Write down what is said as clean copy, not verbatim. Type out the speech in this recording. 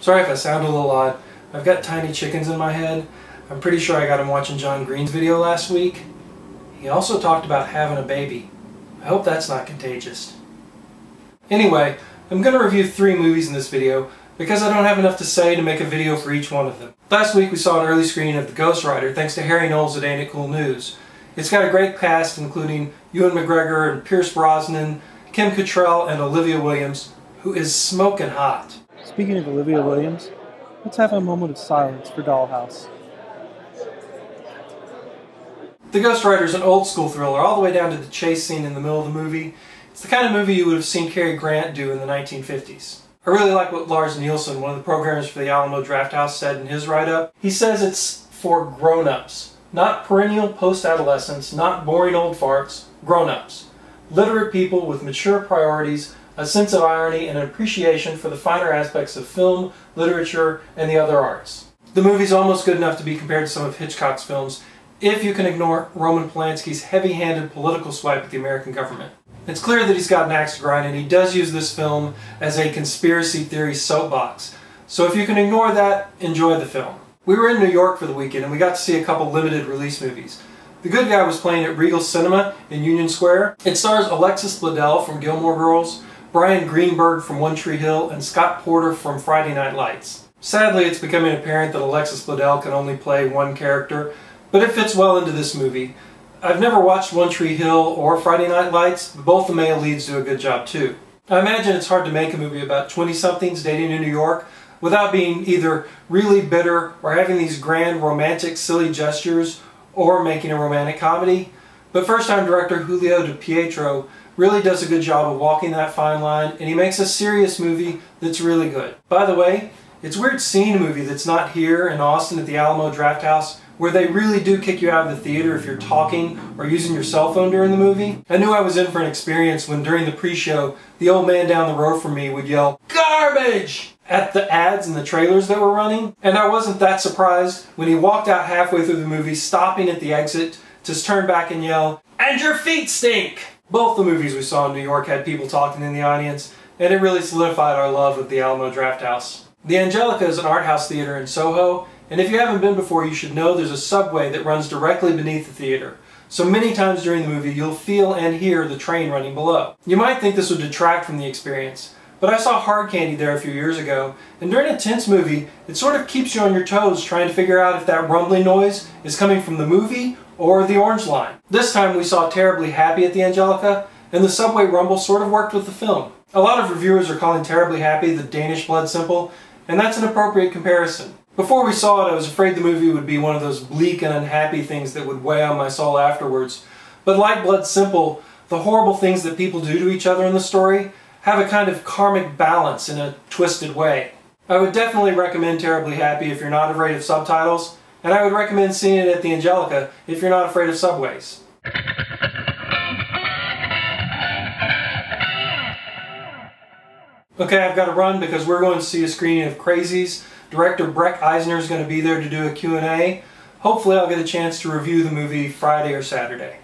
Sorry if I sound a little odd. I've got tiny chickens in my head. I'm pretty sure I got him watching John Green's video last week. He also talked about having a baby. I hope that's not contagious. Anyway, I'm going to review 3 movies in this video because I don't have enough to say to make a video for each one of them. Last week we saw an early screening of The Ghost Rider thanks to Harry Knowles at Ain't It Cool News. It's got a great cast including Ewan McGregor and Pierce Brosnan, Kim Cattrall and Olivia Williams, who is smoking hot. Speaking of Olivia Williams, let's have a moment of silence for Dollhouse. The Ghost Rider is an old school thriller all the way down to the chase scene in the middle of the movie. It's the kind of movie you would have seen Cary Grant do in the 1950s. I really like what Lars Nielsen, one of the programmers for the Alamo Drafthouse, said in his write-up. He says it's for grown-ups, not perennial post-adolescents, not boring old farts, grown-ups. Literate people with mature priorities, a sense of irony, and an appreciation for the finer aspects of film, literature, and the other arts. The movie's almost good enough to be compared to some of Hitchcock's films, if you can ignore Roman Polanski's heavy-handed political swipe at the American government. It's clear that he's got an axe to grind, and he does use this film as a conspiracy theory soapbox. So if you can ignore that, enjoy the film. We were in New York for the weekend, and we got to see a couple limited release movies. The Good Guy was playing at Regal Cinema in Union Square. It stars Alexis Bledel from Gilmore Girls, Brian Greenberg from One Tree Hill, and Scott Porter from Friday Night Lights. Sadly, it's becoming apparent that Alexis Bledel can only play one character, but it fits well into this movie. I've never watched One Tree Hill or Friday Night Lights, but both the male leads do a good job too. I imagine it's hard to make a movie about 20-somethings dating in New York without being either really bitter or having these grand romantic silly gestures or making a romantic comedy. But first-time director Julio Di Pietro really does a good job of walking that fine line, and he makes a serious movie that's really good. By the way, it's weird seeing a movie that's not here in Austin at the Alamo Drafthouse, where they really do kick you out of the theater if you're talking or using your cell phone during the movie. I knew I was in for an experience when during the pre-show, the old man down the road from me would yell, "Garbage!" at the ads and the trailers that were running. And I wasn't that surprised when he walked out halfway through the movie, stopping at the exit to turn back and yell, "And your feet stink!" Both the movies we saw in New York had people talking in the audience, and it really solidified our love of the Alamo Drafthouse. The Angelica is an art house theater in Soho, and if you haven't been before, you should know there's a subway that runs directly beneath the theater. So many times during the movie, you'll feel and hear the train running below. You might think this would detract from the experience, but I saw Hard Candy there a few years ago, and during a tense movie, it sort of keeps you on your toes trying to figure out if that rumbling noise is coming from the movie or the orange line. This time we saw Terribly Happy at the Angelica, and the subway rumble sort of worked with the film. A lot of reviewers are calling Terribly Happy the Danish Blood Simple, and that's an appropriate comparison. Before we saw it, I was afraid the movie would be one of those bleak and unhappy things that would weigh on my soul afterwards. But like Blood Simple, the horrible things that people do to each other in the story have a kind of karmic balance in a twisted way. I would definitely recommend Terribly Happy if you're not afraid of subtitles, and I would recommend seeing it at the Angelica if you're not afraid of subways. Okay, I've got to run because we're going to see a screening of Crazies. Director Breck Eisner is going to be there to do a Q&A. Hopefully I'll get a chance to review the movie Friday or Saturday.